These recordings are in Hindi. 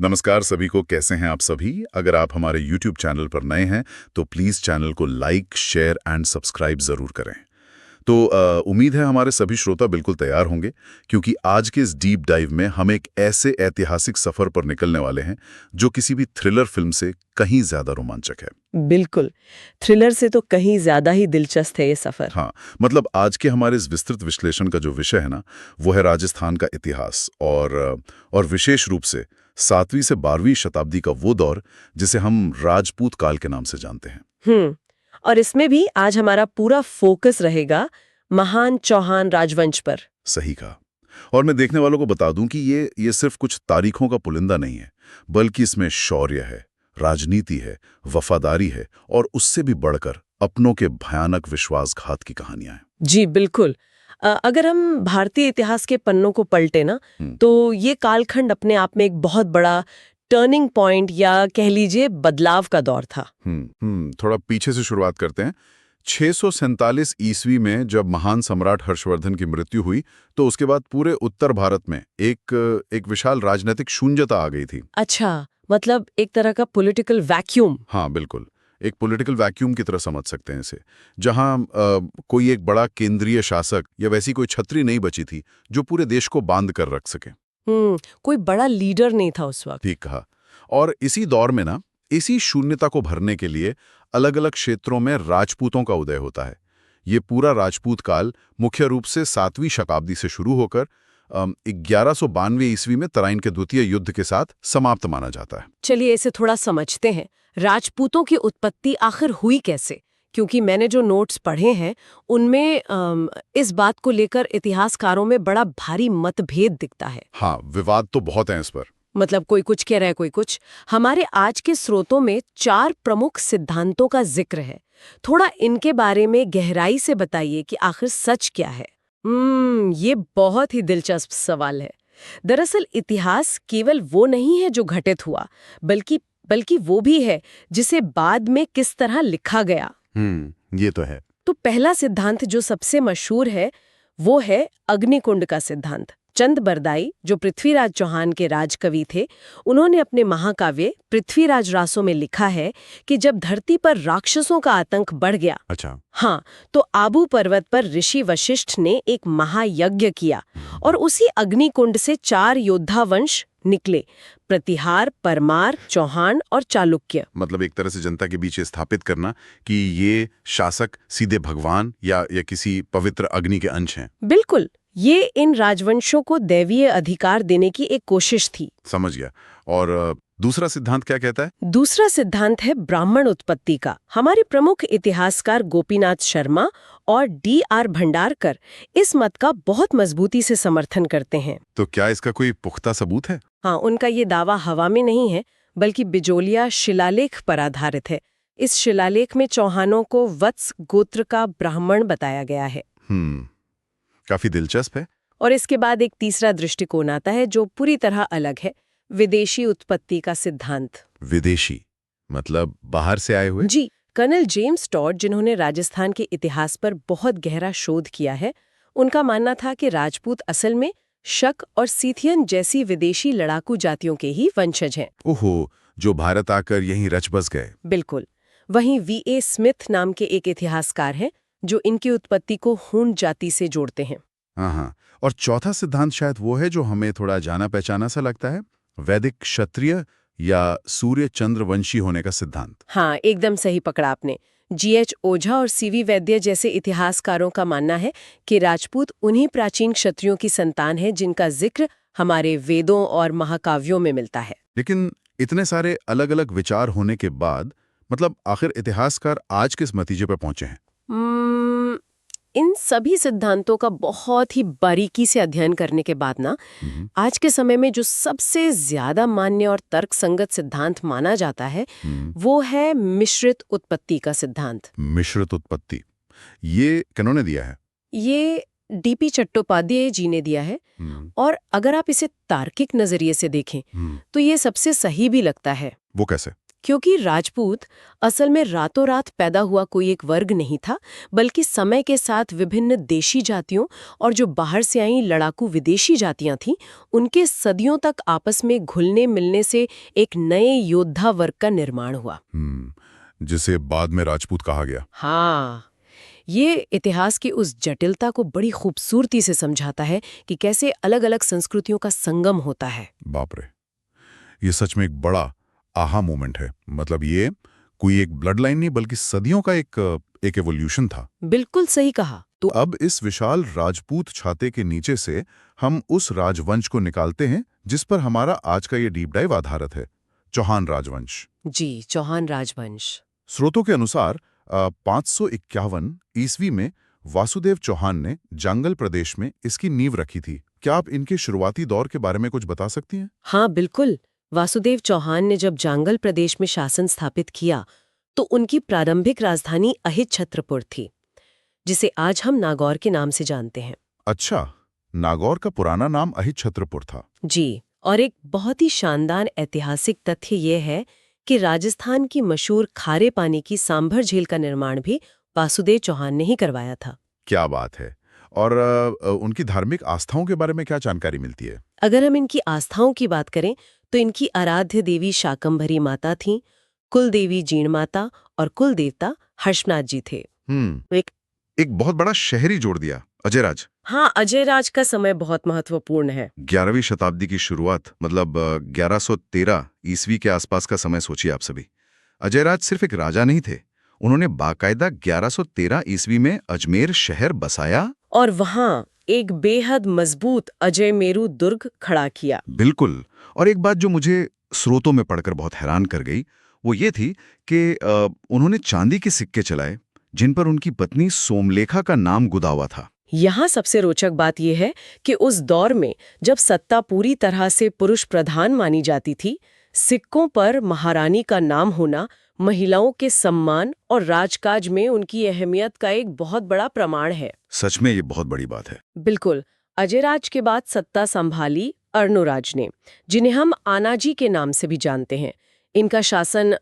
नमस्कार सभी को, कैसे हैं आप सभी? अगर आप हमारे YouTube चैनल पर नए हैं तो प्लीज़ चैनल को लाइक, शेयर एंड सब्सक्राइब ज़रूर करें। तो उम्मीद है हमारे सभी श्रोता बिल्कुल तैयार होंगे, क्योंकि आज के इस डीप डाइव में हम एक ऐसे ऐतिहासिक सफ़र पर निकलने वाले हैं जो किसी भी थ्रिलर फिल्म से कहीं ज़्यादा रोमांचक है। बिल्कुल। थ्रिलर से तो कहीं ज्यादा ही दिलचस्प है ये सफर। हाँ, मतलब आज के हमारे इस विस्तृत विश्लेषण का जो विषय है ना, वो है राजस्थान का इतिहास और विशेष रूप से 7वीं से 12वीं शताब्दी का वो दौर जिसे हम राजपूत काल के नाम से जानते हैं। और इसमें भी आज हमारा पूरा फोकस रहेगा महान चौहान राजवंश पर। सही कहा। और मैं देखने वालों को बता दूं कि ये सिर्फ कुछ तारीखों का पुलिंदा नहीं है, बल्कि इसमें शौर्य है, राजनीति है, वफादारी है और उससे भी बढ़कर अपनों के भयानक विश्वासघात की कहानियां हैं। जी बिल्कुल। अगर हम भारतीय इतिहास के पन्नों को पलटे ना, तो ये कालखंड अपने आप में एक बहुत बड़ा टर्निंग पॉइंट या कह लीजिए बदलाव का दौर था। थोड़ा पीछे से शुरुआत करते हैं। 647 ईस्वी में जब महान सम्राट हर्षवर्धन की मृत्यु हुई, तो उसके बाद पूरे उत्तर भारत में एक विशाल राजनीतिक शून्यता आ गई थी। अच्छा, मतलब एक तरह का पॉलिटिकल वैक्यूम। हाँ, बिल्कुल। एक पॉलिटिकल वैक्यूम की तरह समझ सकते हैं इसे, जहां कोई एक बड़ा केंद्रीय शासक या वैसी कोई छतरी नहीं बची थी जो पूरे देश को बांध कर रख सके। कोई बड़ा लीडर नहीं था उस वक्त। ठीक कहा। और इसी दौर में ना, इसी शून्यता को भरने के लिए अलग अलग क्षेत्रों में राजपूतों का उदय होता है। ये पूरा राजपूत काल मुख्य रूप से 7वीं शताब्दी से शुरू होकर 1192 ईस्वी में तराइन के द्वितीय युद्ध के साथ समाप्त माना जाता है। चलिए इसे थोड़ा समझते हैं। राजपूतों की उत्पत्ति आखिर हुई कैसे? क्योंकि मैंने जो नोट्स पढ़े हैं उनमें इस बात को लेकर इतिहासकारों में बड़ा भारी मतभेद दिखता है। हाँ, विवाद तो बहुत हैं इस पर। मतलब कोई कुछ कह रहा है, कोई कुछ। हमारे आज के स्रोतों में 4 प्रमुख सिद्धांतों का जिक्र है। थोड़ा इनके बारे में गहराई से बताइए कि आखिर सच क्या है। ये बहुत ही दिलचस्प सवाल है। दरअसल इतिहास केवल वो नहीं है जो घटित हुआ, बल्कि वो भी है जिसे बाद में किस तरह लिखा गया। ये तो है। तो पहला सिद्धांत जो सबसे मशहूर है वो है अग्निकुंड का सिद्धांत। चंद बरदाई, जो पृथ्वीराज चौहान के राजकवि थे, उन्होंने अपने महाकाव्य पृथ्वीराज रासो में लिखा है कि जब धरती पर राक्षसों का आतंक बढ़ गया, अच्छा। हाँ, तो आबू पर्वत पर ऋषि वशिष्ठ ने एक महायज्ञ किया और उसी अग्निकुंड से 4 योद्धा वंश निकले: प्रतिहार, परमार, चौहान और चालुक्य। मतलब एक तरह से जनता के बीच स्थापित करना कि ये शासक सीधे भगवान या किसी पवित्र अग्नि के अंश हैं। बिल्कुल, ये इन राजवंशों को दैवीय अधिकार देने की एक कोशिश थी। समझ गया। और दूसरा सिद्धांत क्या कहता है? दूसरा सिद्धांत है ब्राह्मण उत्पत्ति का। हमारे प्रमुख इतिहासकार गोपीनाथ शर्मा और D.R. भंडारकर इस मत का बहुत मजबूती से समर्थन करते हैं। तो क्या इसका कोई पुख्ता सबूत है? हाँ, उनका ये दावा हवा में नहीं है, बल्कि बिजोलिया शिलालेख पर आधारित है। इस शिलालेख में चौहानों को वत्स गोत्र का ब्राह्मण बताया गया है। काफी दिलचस्प है। और इसके बाद एक तीसरा दृष्टिकोण आता है जो पूरी तरह अलग है, विदेशी उत्पत्ति का सिद्धांत। विदेशी मतलब बाहर से आए हुए? जी, कर्नल जेम्स टॉड, जिन्होंने राजस्थान के इतिहास पर बहुत गहरा शोध किया है, उनका मानना था कि राजपूत असल में शक और सीथियन जैसी विदेशी लड़ाकू जातियों के ही वंशज हैं। ओहो, जो भारत आकर यहीं रच बस गए। बिल्कुल। वहीं V.A. स्मिथ नाम के एक इतिहासकार हैं जो इनकी उत्पत्ति को हूण जाति से जोड़ते हैं। हाँ। और चौथा सिद्धांत शायद वो है जो हमें थोड़ा जाना पहचाना सा लगता है, वैदिक क्षत्रिय या सूर्य चंद्रवंशी होने का सिद्धांत। हाँ, एकदम सही पकड़ा आपने। G.H. ओझा और C.V. वैद्य जैसे इतिहासकारों का मानना है कि राजपूत उन्हीं प्राचीन क्षत्रियों की संतान है जिनका जिक्र हमारे वेदों और महाकाव्यों में मिलता है। लेकिन इतने सारे अलग अलग विचार होने के बाद मतलब आखिर इतिहासकार आज किस नतीजे पर पहुंचे हैं? इन सभी सिद्धांतों का बहुत ही बारीकी से अध्ययन करने के बाद ना, आज के समय में जो सबसे ज्यादा मान्य और तर्कसंगत सिद्धांत माना जाता है वो है मिश्रित उत्पत्ति का सिद्धांत। मिश्रित उत्पत्ति, ये किन्होंने दिया है? ये D.P. चट्टोपाध्याय जी ने दिया है। और अगर आप इसे तार्किक नजरिए से देखें तो ये सबसे सही भी लगता है। वो कैसे? क्योंकि राजपूत असल में रातों रात पैदा हुआ कोई एक वर्ग नहीं था, बल्कि समय के साथ विभिन्न देशी जातियों और जो बाहर से आई लड़ाकू विदेशी जातियां थीं, उनके सदियों तक आपस में घुलने मिलने से एक नए योद्धा वर्ग का निर्माण हुआ। जिसे बाद में राजपूत कहा गया। हाँ, ये इतिहास की उस जटिलता को बड़ी खूबसूरती से समझाता है कि कैसे अलग-अलग संस्कृतियों का संगम होता है। बाप रे, ये सच में एक बड़ा आहा मोमेंट है। मतलब ये कोई एक ब्लड लाइन नहीं बल्कि सदियों का एक एवोल्यूशन था। बिल्कुल सही कहा। तो अब इस विशाल राजपूत छाते के नीचे से हम उस राजवंश को निकालते हैं जिस पर हमारा आज का ये डीप डाइव आधारित है, चौहान राजवंश। जी, चौहान राजवंश। स्रोतों के अनुसार 551 ईस्वी में वासुदेव चौहान ने जांगल प्रदेश में इसकी नींव रखी थी। क्या आप इनके शुरुआती दौर के बारे में कुछ बता सकती हैं? हाँ, बिल्कुल। वासुदेव चौहान ने जब जांगल प्रदेश में शासन स्थापित किया, तो उनकी प्रारंभिक राजधानी अहित छत्रपुर थी, जिसे आज हम नागौर के नाम से जानते हैं। अच्छा, नागौर का पुराना नाम अहित छत्रपुर था। जी, और एक बहुत ही शानदार ऐतिहासिक तथ्य ये है कि राजस्थान की मशहूर खारे पानी की सांभर झील का निर्माण भी वासुदेव चौहान ने ही करवाया था। क्या बात है। और उनकी धार्मिक आस्थाओं के बारे में क्या जानकारी मिलती है? अगर हम इनकी आस्थाओं की बात करें तो इनकी आराध्य देवी शाकंभरी माता थीं, कुल देवी जीण माता और कुल देवता हर्षनाथ जी थे। एक बहुत बड़ा शहरी जोड़ दिया, अजयराज। हाँ, अजयराज का समय बहुत महत्वपूर्ण है। 11वीं शताब्दी की शुरुआत, मतलब 1113 ईस्वी के आसपास का समय सोचिए आप सभी। अजयराज सिर्फ एक राजा नहीं थे, उन्होंने बाकायदा 1113 ईस्वी में अजमेर शहर बसाया और वहाँ एक बेहद मजबूत अजय मेरू दुर्ग खड़ा किया। बिल्कुल। और एक बात जो मुझे स्रोतों में पढ़कर बहुत हैरान कर गई, वो ये थी कि उन्होंने चांदी के सिक्के चलाए जिन पर उनकी पत्नी सोमलेखा का नाम गुदा हुआ था। यहाँ सबसे रोचक बात यह है कि उस दौर में जब सत्ता पूरी तरह से पुरुष प्रधान मानी जाती थी, सिक्कों पर महारानी का नाम होना महिलाओं के सम्मान और राजकाज में उनकी अहमियत का एक बहुत बड़ा प्रमाण है। सच में ये बहुत बड़ी बात है। बिल्कुल। अजयराज के बाद सत्ता संभाली अर्णोराज ने, जिन्हें हम आनाजी के नाम से भी जानते हैं। इनका शासन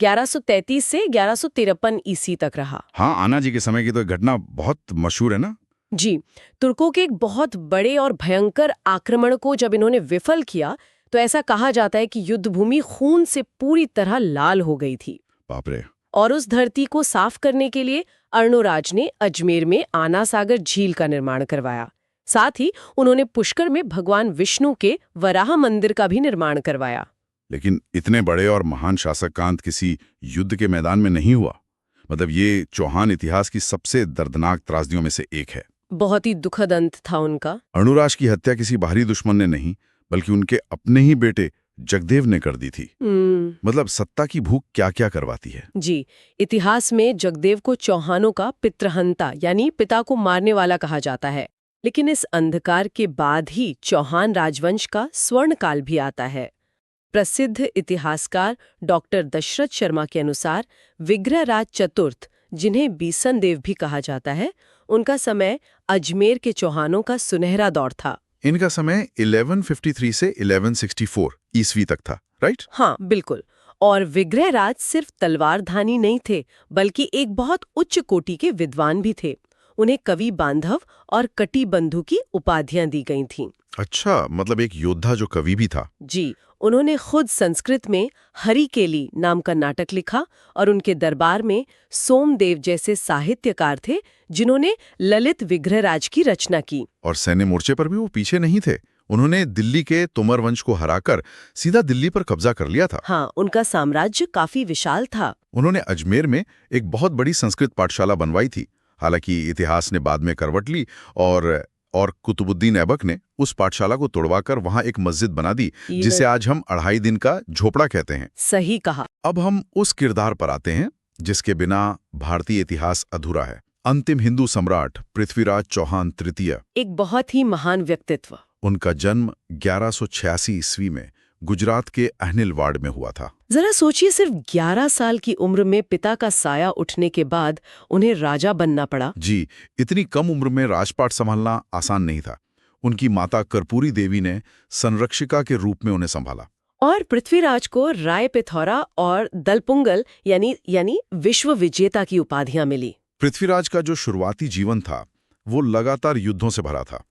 1133 से 1153 ईस्वी तक रहा। हाँ, आना जी के समय की तो घटना बहुत मशहूर है ना। जी, तुर्कों के एक बहुत बड़े और भयंकर आक्रमण को जब इन्होंने विफल किया, तो ऐसा कहा जाता है कि युद्ध भूमि खून से पूरी तरह लाल हो गई थी। बाप रे। और उस धरती को साफ करने के लिए अर्णोराज ने अजमेर में आना सागर झील का निर्माण करवाया। साथ ही उन्होंने पुष्कर में भगवान विष्णु के वराह मंदिर का भी निर्माण करवाया। लेकिन इतने बड़े और महान शासक का अंत किसी युद्ध के मैदान में नहीं हुआ। मतलब ये चौहान इतिहास की सबसे दर्दनाक त्रासदियों में से एक है। बहुत ही दुखद अंत था उनका। अर्णोराज की हत्या किसी बाहरी दुश्मन ने नहीं, बल्कि उनके अपने ही बेटे जगदेव ने कर दी थी। मतलब सत्ता की भूख क्या क्या करवाती है। जी, इतिहास में जगदेव को चौहानों का पितृहंता यानी पिता को मारने वाला कहा जाता है। लेकिन इस अंधकार के बाद ही चौहान राजवंश का स्वर्ण काल भी आता है। प्रसिद्ध इतिहासकार डॉक्टर दशरथ शर्मा के अनुसार विग्रहराज चतुर्थ, जिन्हें बीसन देव भी कहा जाता है, उनका समय अजमेर के चौहानों का सुनहरा दौर था। इनका समय 1153 से 1164 ईस्वी तक था, राइट? हाँ, बिल्कुल। और विग्रहराज सिर्फ तलवारधानी नहीं थे, बल्कि एक बहुत उच्च कोटि के विद्वान भी थे। उन्हें कवि बांधव और कटी बंधु की उपाधियां दी गई थीं। अच्छा, मतलब एक योद्धा जो कवि भी था। जी, उन्होंने खुद संस्कृत में हरिकेली नाम का नाटक लिखा और उनके दरबार में सोमदेव जैसे साहित्यकार थे जिन्होंने ललित विग्रहराज की रचना की। और सैन्य मोर्चे पर भी वो पीछे नहीं थे। उन्होंने दिल्ली के तोमर वंश को हराकर सीधा दिल्ली पर कब्जा कर लिया था। हाँ, उनका साम्राज्य काफी विशाल था। उन्होंने अजमेर में एक बहुत बड़ी संस्कृत पाठशाला बनवाई थी। हालांकि इतिहास ने बाद में करवट ली और कुतुबुद्दीन ऐबक ने उस पाठशाला को तोड़वाकर वहां एक मस्जिद बना दी, जिसे आज हम 2.5 दिन का झोपड़ा कहते हैं। सही कहा। अब हम उस किरदार पर आते हैं जिसके बिना भारतीय इतिहास अधूरा है। अंतिम हिंदू सम्राट पृथ्वीराज चौहान तृतीय। एक बहुत ही महान व्यक्तित्व। उनका जन्म 1186 ईस्वी में गुजरात के अहनिलवाड़ में हुआ था। जरा सोचिए, सिर्फ 11 साल की उम्र में पिता का साया उठने के बाद उन्हें राजा बनना पड़ा। जी, इतनी कम उम्र में राजपाट संभालना आसान नहीं था। उनकी माता कर्पूरी देवी ने संरक्षिका के रूप में उन्हें संभाला। और पृथ्वीराज को राय पिथौरा और दलपुंगल यानी विश्व विजेता की उपाधियां मिली। पृथ्वीराज का जो शुरुआती जीवन था वो लगातार युद्धों से भरा था।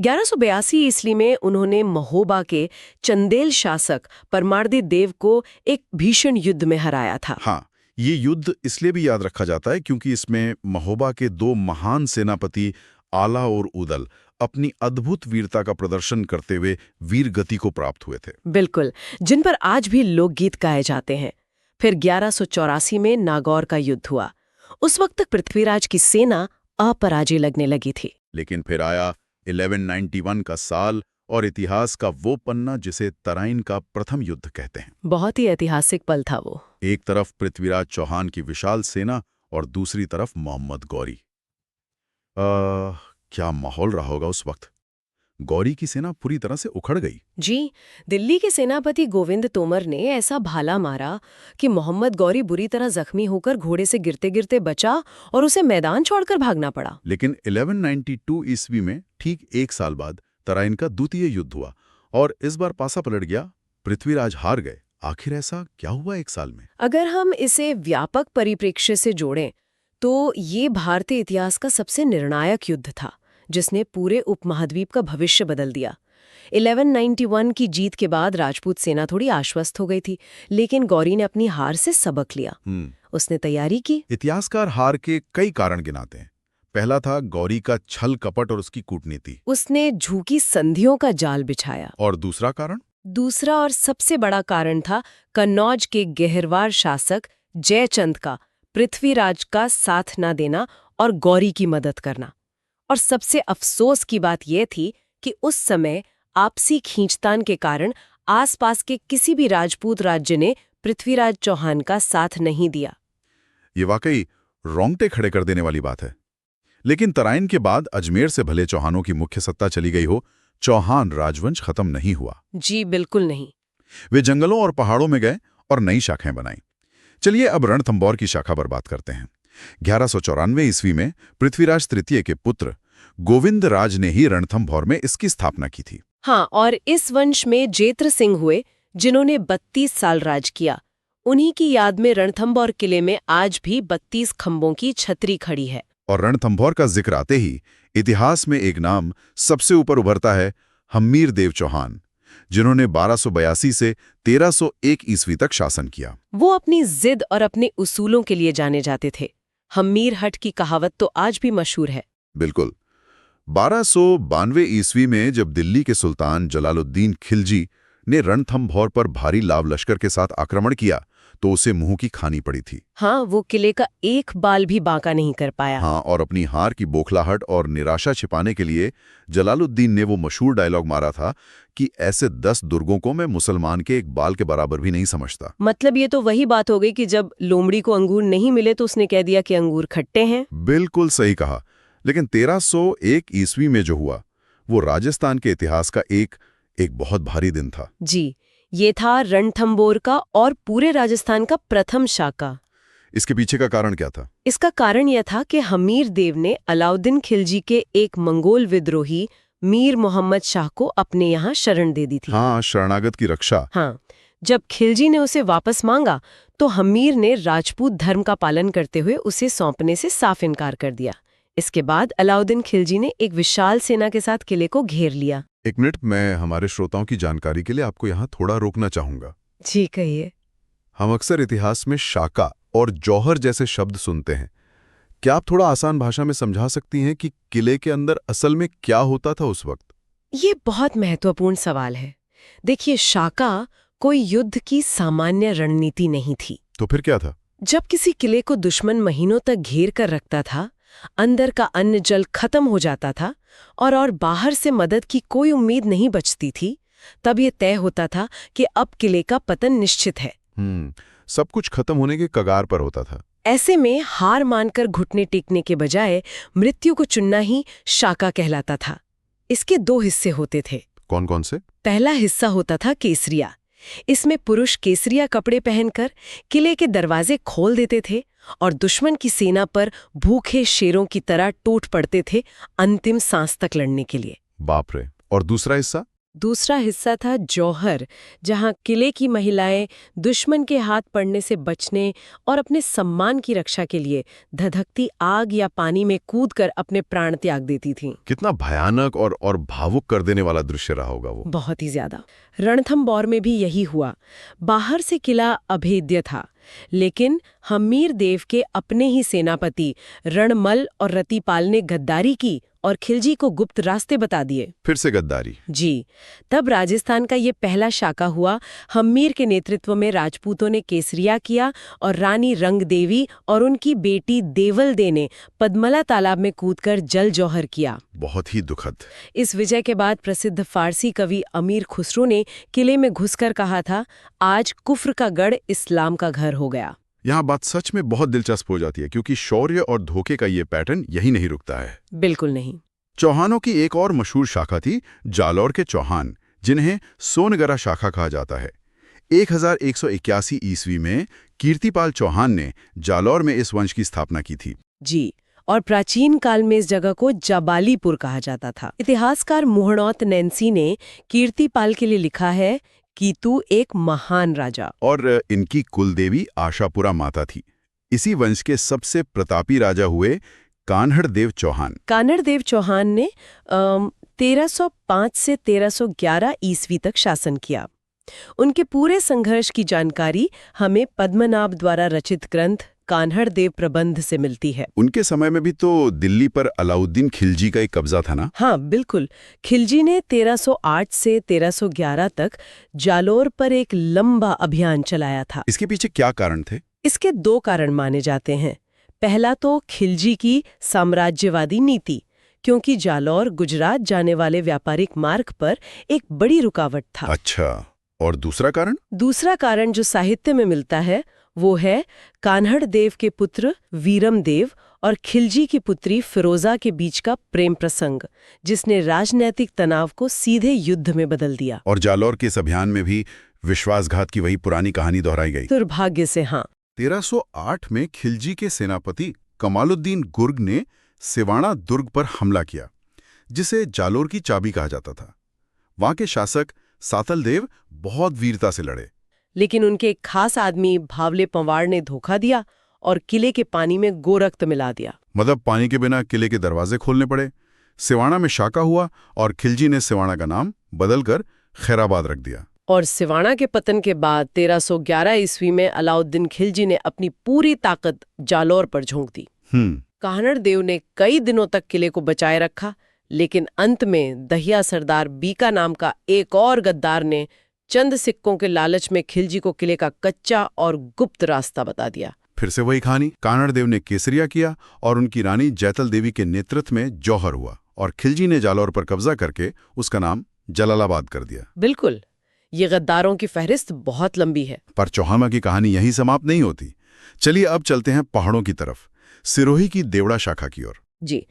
1182 ईस्वी में उन्होंने महोबा के चंदेल शासक परमार्दी देव को एक भीषण युद्ध में हराया था। हाँ, ये युद्ध इसलिए भी याद रखा जाता है क्योंकि इसमें महोबा के दो महान सेनापति आला और उदल अपनी अद्भुत वीरता का प्रदर्शन करते हुए वीर गति को प्राप्त हुए थे। बिल्कुल, जिन पर आज भी लोकगीत गाए जाते हैं। फिर 1184 में नागौर का युद्ध हुआ। उस वक्त तक पृथ्वीराज की सेना अपराजय लगने लगी थी। लेकिन फिर आया 1191 का साल और इतिहास का वो पन्ना जिसे तराइन का प्रथम युद्ध कहते हैं। बहुत ही ऐतिहासिक पल था वो। एक तरफ पृथ्वीराज चौहान की विशाल सेना और दूसरी तरफ मोहम्मद गौरी। क्या माहौल रहा होगा उस वक्त। गौरी की सेना पूरी तरह से उखड़ गई। जी, दिल्ली के सेनापति गोविंद तोमर ने ऐसा भाला मारा कि मोहम्मद गौरी बुरी तरह जख्मी होकर घोड़े से गिरते गिरते बचा और उसे मैदान छोड़कर भागना पड़ा। लेकिन 1192 ईस्वी में ठीक एक साल बाद तराइन का द्वितीय युद्ध हुआ और इस बार पासा पलट गया। पृथ्वीराज हार गए। आखिर ऐसा क्या हुआ एक साल में? अगर हम इसे व्यापक परिप्रेक्ष्य से जोड़ें तो ये भारतीय इतिहास का सबसे निर्णायक युद्ध था जिसने पूरे उपमहाद्वीप का भविष्य बदल दिया। 1191 की जीत के बाद राजपूत सेना थोड़ी आश्वस्त हो गई थी, लेकिन गौरी ने अपनी हार से सबक लिया। उसने तैयारी की। इतिहासकार हार के कई कारण गिनाते हैं। पहला था गौरी का छल कपट और उसकी कूटनीति। उसने झूठी संधियों का जाल बिछाया। और दूसरा कारण? दूसरा और सबसे बड़ा कारण था कन्नौज के गहरवार शासक जयचंद का पृथ्वीराज का साथ न देना और गौरी की मदद करना। और सबसे अफसोस की बात यह थी कि उस समय आपसी खींचतान के कारण आसपास के किसी भी राजपूत राज्य ने पृथ्वीराज चौहान का साथ नहीं दिया। ये वाकई रोंगटे खड़े कर देने वाली बात है। लेकिन तराइन के बाद अजमेर से भले चौहानों की मुख्य सत्ता चली गई हो, चौहान राजवंश खत्म नहीं हुआ। जी बिल्कुल नहीं। वे जंगलों और पहाड़ों में गए और नई शाखाएं बनाई। चलिए अब रणथंभौर की शाखा पर बात करते हैं। 1194 ईस्वी में पृथ्वीराज तृतीय के पुत्र गोविंद राज ने ही रणथंभौर में इसकी स्थापना की थी। हाँ, और इस वंश में जेत्र सिंह हुए जिन्होंने 32 साल राज किया। उन्हीं की याद में रणथंभौर किले में आज भी 32 खंभों की छतरी खड़ी है। और रणथंभौर का जिक्र आते ही इतिहास में एक नाम सबसे ऊपर उभरता है, हम्मीर देव चौहान, जिन्होंने 1282 से 1301 ईस्वी तक शासन किया। वो अपनी जिद और अपने उसूलों के लिए जाने जाते थे। हम्मीर हट की कहावत तो आज भी मशहूर है। बिल्कुल। 1292 ईस्वी में जब दिल्ली के सुल्तान जलालुद्दीन खिलजी ने रणथंभौर पर भारी लाव लश्कर के साथ आक्रमण किया तो उसे मुंह की खानी पड़ी थी। हाँ, वो किले का एक बाल भी बांका नहीं कर पाया। हाँ, और अपनी हार की बौखलाहट और निराशा छिपाने के लिए जलालुद्दीन ने वो मशहूर डायलॉग मारा था कि ऐसे 10 दुर्गों को मैं मुसलमान के एक बाल के बराबर भी नहीं समझता। मतलब ये तो वही बात हो गई कि जब लोमड़ी को अंगूर नहीं मिले तो उसने कह दिया कि अंगूर खट्टे हैं। बिल्कुल सही कहा। लेकिन 1301 ईस्वी में जो हुआ वो राजस्थान के इतिहास का एक बहुत भारी दिन था। जी, ये था रणथंभौर का और पूरे राजस्थान का प्रथम शाका। इसके पीछे का कारण क्या था? इसका कारण यह था कि हमीर देव ने अलाउद्दीन खिलजी के एक मंगोल विद्रोही मीर मोहम्मद शाह को अपने यहाँ शरण दे दी थी। हाँ, शरणागत की रक्षा। हाँ, जब खिलजी ने उसे वापस मांगा तो हमीर ने राजपूत धर्म का पालन करते हुए उसे सौंपने से साफ इनकार कर दिया। इसके बाद अलाउद्दीन खिलजी ने एक विशाल सेना के साथ किले को घेर लिया। एक मिनट, मैं हमारे श्रोताओं की जानकारी के लिए आपको यहाँ थोड़ा रोकना चाहूंगा। जी कहिए। हम अक्सर इतिहास में शाका और जौहर जैसे शब्द सुनते हैं। क्या आप थोड़ा आसान भाषा में समझा सकती हैं कि किले के अंदर असल में क्या होता था उस वक्त? ये बहुत महत्वपूर्ण सवाल है। देखिए, शाका कोई युद्ध की सामान्य रणनीति नहीं थी। तो फिर क्या था? जब किसी किले को दुश्मन महीनों तक घेर कर रखता था, अंदर का अन्न जल खत्म हो जाता था और बाहर से मदद की कोई उम्मीद नहीं बचती थी, तब ये तय होता था कि अब किले का पतन निश्चित है। सब कुछ खत्म होने के कगार पर होता था। ऐसे में हार मानकर घुटने टेकने के बजाय मृत्यु को चुनना ही शाका कहलाता था। इसके 2 हिस्से होते थे। कौन कौन से? पहला हिस्सा होता था केसरिया। इसमें पुरुष केसरिया कपड़े पहनकर किले के दरवाजे खोल देते थे और दुश्मन की सेना पर भूखे शेरों की तरह टूट पड़ते थे अंतिम सांस तक लड़ने के लिए। बाप रे। और दूसरा हिस्सा? दूसरा हिस्सा था जौहर, जहां किले की महिलाएं दुश्मन के हाथ पड़ने से बचने और अपने सम्मान की रक्षा के लिए धधकती आग या पानी में कूदकर अपने प्राण त्याग देती थीं। कितना भयानक और भावुक कर देने वाला दृश्य रहा होगा वो। बहुत ही ज्यादा। रणथंबोर में भी यही हुआ। बाहर से किला अभेद्य था, लेकिन हम्मीर देव के अपने ही सेनापति रणमल और रतिपाल ने गद्दारी की और खिलजी को गुप्त रास्ते बता दिए। फिर से गद्दारी। जी, तब राजस्थान का ये पहला शाका हुआ। हम्मीर के नेतृत्व में राजपूतों ने केसरिया किया और रानी रंगदेवी और उनकी बेटी देवलदे ने पद्मला तालाब में कूदकर जल जौहर किया। बहुत ही दुखद। इस विजय के बाद प्रसिद्ध फारसी कवि अमीर खुसरो ने किले में घुसकर कहा था, आज कुफ्र का गढ़ इस्लाम का घर हो गया। यहाँ बात सच में बहुत दिलचस्प हो जाती है, क्योंकि शौर्य और धोखे का ये पैटर्न यही नहीं रुकता है। बिल्कुल नहीं। चौहानों की एक और मशहूर शाखा थी जालौर के चौहान, जिन्हें सोनगरा शाखा कहा जाता है। 1181 ईस्वी में कीर्तिपाल चौहान ने जालौर में इस वंश की स्थापना की थी। जी, और प्राचीन काल में इस जगह को जाबालीपुर कहा जाता था। इतिहासकार मुहणौत नैन्सी ने कीर्तिपाल के लिए लिखा है कि तू एक महान राजा। और इनकी कुलदेवी आशापुरा माता थी। इसी वंश के सबसे प्रतापी राजा हुए कान्हड़ देव चौहान। कान्हड़ देव चौहान ने 1305 से 1311 ईस्वी तक शासन किया। उनके पूरे संघर्ष की जानकारी हमें पद्मनाभ द्वारा रचित ग्रंथ कान्हड़ देव प्रबंध से मिलती है। उनके समय में भी तो दिल्ली पर अलाउद्दीन खिलजी का एक कब्जा था ना? हाँ, बिल्कुल। खिलजी ने 1308 से 1311 तक जालौर पर एक लंबा अभियान चलाया था। इसके पीछे क्या कारण थे? इसके 2 कारण माने जाते हैं। पहला तो खिलजी की साम्राज्यवादी नीति, क्योंकि जालौर गुजरात जाने वाले व्यापारिक मार्ग पर एक बड़ी रुकावट था। अच्छा, और दूसरा कारण? दूसरा कारण जो साहित्य में मिलता है वो है कान्हड़ देव के पुत्र वीरम देव और खिलजी की पुत्री फिरोजा के बीच का प्रेम प्रसंग, जिसने राजनैतिक तनाव को सीधे युद्ध में बदल दिया। और जालौर के इस अभियान में भी विश्वासघात की वही पुरानी कहानी दोहराई गई। दुर्भाग्य से हाँ। 1308 में खिलजी के सेनापति कमालुद्दीन गुर्ग ने सिवाना दुर्ग पर हमला किया, जिसे जालौर की चाबी कहा जाता था। वहां के शासक सातल देव बहुत वीरता से लड़े, लेकिन उनके एक खास आदमी भावले पंवाड़ ने धोखा दिया और किले के पानी में गोरक्त मिला दिया। मतलब पानी के बिना किले के दरवाजे खोलने पड़े। सिवाना में शाका हुआ और खिलजी ने सिवाना का नाम बदलकर खैराबाद रख दिया। और सिवाना के पतन के बाद 1311 ईस्वी में अलाउद्दीन खिलजी ने अपनी पूरी ताकत जालौर पर झोंक दी। कान्हड़ देव ने कई दिनों तक किले को बचाए रखा, लेकिन अंत में दहिया सरदार बीका नाम का एक और गद्दार ने चंद सिक्कों के लालच में खिलजी को किले का कच्चा और गुप्त रास्ता बता दिया। फिर से वही कहानी। कान्हड़ देव ने केसरिया किया और उनकी रानी जैतल देवी के नेतृत्व में जौहर हुआ, और खिलजी ने जालौर पर कब्जा करके उसका नाम जलालाबाद कर दिया। बिल्कुल, ये गद्दारों की फहरिस्त बहुत लंबी है। पर चौहान की कहानी यहीं समाप्त नहीं होती। चलिए अब चलते हैं पहाड़ों की तरफ, सिरोही की देवड़ा शाखा की ओर। जी,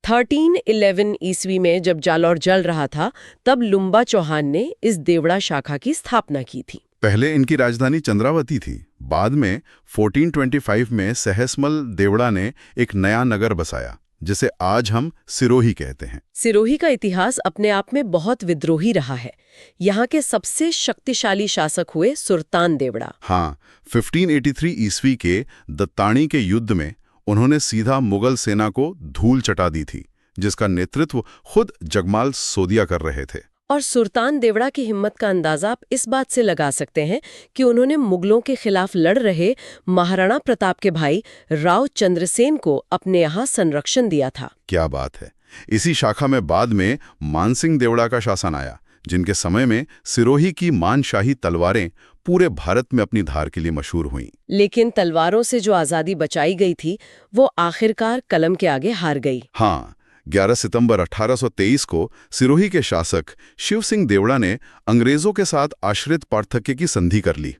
1311 ईस्वी में जब जालौर जल रहा था, तब लुम्बा चौहान ने इस देवड़ा शाखा की स्थापना की थी। पहले इनकी राजधानी चंद्रावती थी। बाद में 1425 में सहसमल देवड़ा ने एक नया नगर बसाया, जिसे आज हम सिरोही कहते हैं। सिरोही का इतिहास अपने आप में बहुत विद्रोही रहा है। यहाँ के सबसे शक्तिशाली शासक हुए सुल्तान देवड़ा। हाँ, 1583 ईस्वी के दत्तानी के युद्ध में उन्होंने सीधा मुगल सेना को धूल चटा दी थी, जिसका नेतृत्व खुद जगमाल सोदिया कर रहे थे। और सुल्तान देवड़ा की हिम्मत का अंदाजा आप इस बात से लगा सकते हैं कि उन्होंने मुगलों के खिलाफ लड़ रहे महाराणा प्रताप के भाई राव चंद्रसेन को अपने यहाँ संरक्षण दिया था। क्या बात है। इसी शाखा में बाद में मानसिंह देवड़ा का शासन आया, जिनके समय में सिरोही की मानशाही तलवारें पूरे भारत में अपनी धार के लिए मशहूर हुईं। लेकिन तलवारों से जो आज़ादी बचाई गई थी, वो आखिरकार कलम के आगे हार गई। हाँ, 11 सितंबर 1823 को सिरोही के शासक शिव सिंह देवड़ा ने अंग्रेजों के साथ आश्रित पार्थक्य की संधि कर ली।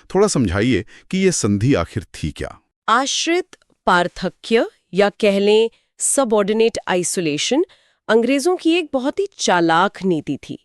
थोड़ा समझाइए कि ये संधि आखिर थी क्या? आश्रित पार्थक्य या कह लें सबऑर्डिनेट आइसोलेशन अंग्रेजों की एक बहुत ही चालाक नीति थी।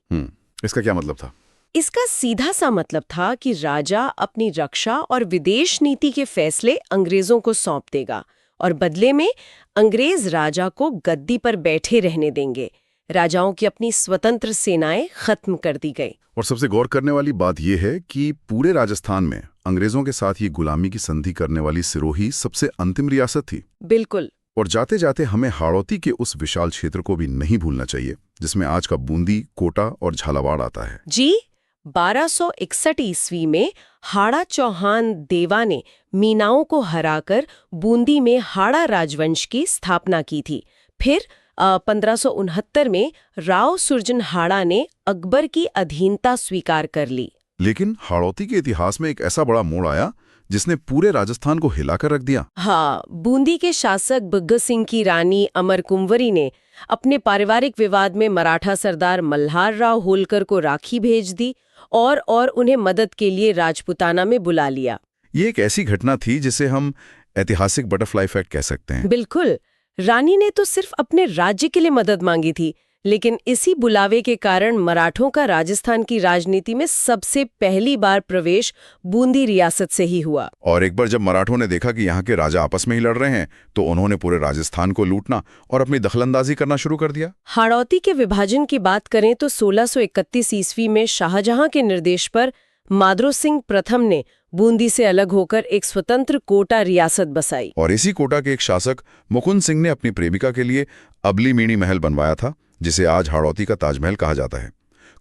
इसका क्या मतलब था? इसका सीधा सा मतलब था कि राजा अपनी रक्षा और विदेश नीति के फैसले अंग्रेजों को सौंप देगा और बदले में अंग्रेज राजा को गद्दी पर बैठे रहने देंगे। राजाओं की अपनी स्वतंत्र सेनाएं खत्म कर दी गई। और सबसे गौर करने वाली बात यह है कि पूरे राजस्थान में अंग्रेजों के साथ ये गुलामी की संधि करने वाली सिरोही सबसे अंतिम रियासत थी। बिल्कुल। और जाते जाते हमें हाड़ौती के उस विशाल क्षेत्र को भी नहीं भूलना चाहिए, जिसमें आज का बूंदी, कोटा और झालावाड़ आता है। जी, 1261 ईस्वी में हाड़ा चौहान देवा ने मीनाओं को हराकर बूंदी में हाड़ा राजवंश की स्थापना की थी। फिर 1569 में राव सुरजन हाड़ा ने अकबर की अधीनता स्वीकार कर ली। लेकिन हाड़ौती के इतिहास में एक ऐसा बड़ा मोड़ आया जिसने पूरे राजस्थान को हिलाकर रख दिया। हाँ, बूंदी के शासक बग्गत सिंह की रानी अमर कुंवरी ने अपने पारिवारिक विवाद में मराठा सरदार मल्हार राव होलकर को राखी भेज दी और उन्हें मदद के लिए राजपुताना में बुला लिया। ये एक ऐसी घटना थी जिसे हम ऐतिहासिक बटरफ्लाई इफेक्ट कह सकते हैं। बिल्कुल। रानी ने तो सिर्फ अपने राज्य के लिए मदद मांगी थी, लेकिन इसी बुलावे के कारण मराठों का राजस्थान की राजनीति में सबसे पहली बार प्रवेश बूंदी रियासत से ही हुआ। और एक बार जब मराठों ने देखा कि यहाँ के राजा आपस में ही लड़ रहे हैं, तो उन्होंने पूरे राजस्थान को लूटना और अपनी दखलंदाजी करना शुरू कर दिया। हाड़ौती के विभाजन की बात करें तो 1631 ईस्वी में शाहजहां के निर्देश पर माधो सिंह प्रथम ने बूंदी से अलग होकर एक स्वतंत्र कोटा रियासत बसाई। और इसी कोटा के एक शासक मुकुंद सिंह ने अपनी प्रेमिका के लिए अबली मीणी महल बनवाया था, जिसे आज हाड़ौती का ताजमहल कहा जाता है।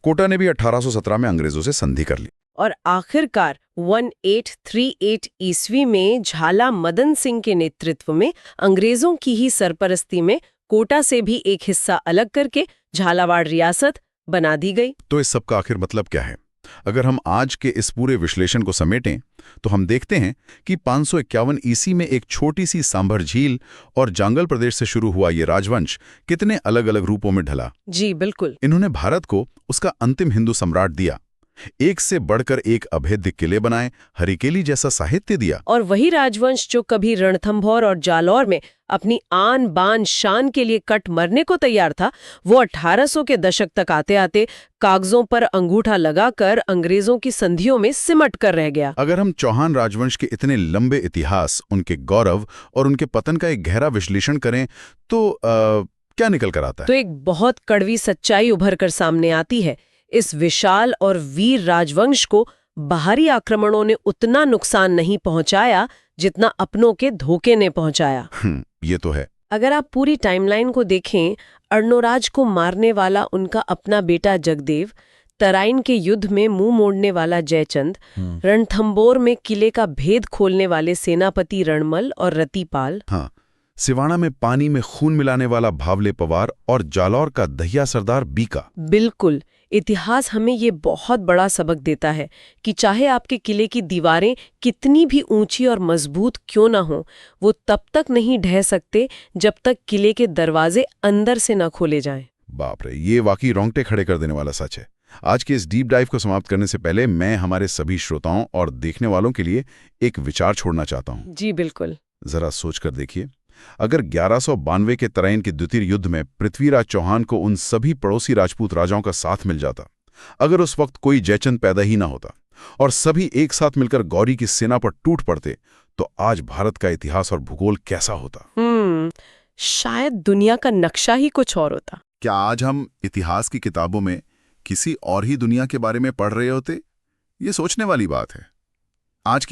कोटा ने भी 1817 में अंग्रेजों से संधि कर ली। और आखिरकार 1838 ईस्वी में झाला मदन सिंह के नेतृत्व में अंग्रेजों की ही सरपरस्ती में कोटा से भी एक हिस्सा अलग करके झालावाड़ रियासत बना दी गई। तो इस सब का आखिर मतलब क्या है? अगर हम आज के इस पूरे विश्लेषण को समेटें तो हम देखते हैं कि 551 ईस्वी में एक छोटी सी सांभर झील और जांगल प्रदेश से शुरू हुआ ये राजवंश कितने अलग अलग रूपों में ढला। जी बिल्कुल। इन्होंने भारत को उसका अंतिम हिंदू सम्राट दिया, एक से बढ़कर एक अभेद्य किले बनाए, हरिकेली जैसा साहित्य दिया। और वही राजवंश जो कभी रणथंभौर और जालौर में अपनी आन बान शान के लिए कट मरने को तैयार था, वो 1800 के दशक तक आते आते कागजों पर अंगूठा लगाकर अंग्रेजों की संधियों में सिमट कर रह गया। अगर हम चौहान राजवंश के इतने लंबे इतिहास, उनके गौरव और उनके पतन का एक गहरा विश्लेषण करें तो क्या निकल कर आता है? तो एक बहुत कड़वी सच्चाई उभर कर सामने आती है। इस विशाल और वीर राजवंश को बाहरी आक्रमणों ने उतना नुकसान नहीं पहुंचाया जितना अपनों के धोखे ने पहुंचाया। ये तो है। अगर आप पूरी टाइमलाइन को देखें, अर्णोराज को मारने वाला उनका अपना बेटा जगदेव, तराइन के युद्ध में मुंह मोड़ने वाला जयचंद, रणथंबोर में किले का भेद खोलने वाले सेनापति रणमल और रतिपाल, हाँ, सिवाना में पानी में खून मिलाने वाला भावले पवार और जालौर का दहिया सरदार बीका। बिल्कुल। इतिहास हमें ये बहुत बड़ा सबक देता है कि चाहे आपके किले की दीवारें कितनी भी ऊंची और मजबूत क्यों ना हो, वो तब तक नहीं ढह सकते जब तक किले के दरवाजे अंदर से न खोले जाएं। बाप रे, ये वाकई रोंगटे खड़े कर देने वाला सच है। आज के इस डीप डाइव को समाप्त करने से पहले मैं हमारे सभी श्रोताओं और देखने वालों के लिए एक विचार छोड़ना चाहता हूँ। जी बिल्कुल। जरा सोच कर देखिए, अगर 1192 के तराइन के द्वितीय युद्ध में पृथ्वीराज चौहान को उन सभी पड़ोसी राजपूत राजाओं का साथ मिल जाता, अगर उस वक्त कोई जयचंद पैदा ही ना होता और सभी एक साथ मिलकर गौरी की सेना पर टूट पड़ते, तो आज भारत का इतिहास और भूगोल कैसा होता? शायद दुनिया का नक्शा ही कुछ और होता। क्या आज हम इतिहास की किताबों में किसी और ही दुनिया के बारे में पढ़ रहे होते? ये सोचने वाली बात है। आज की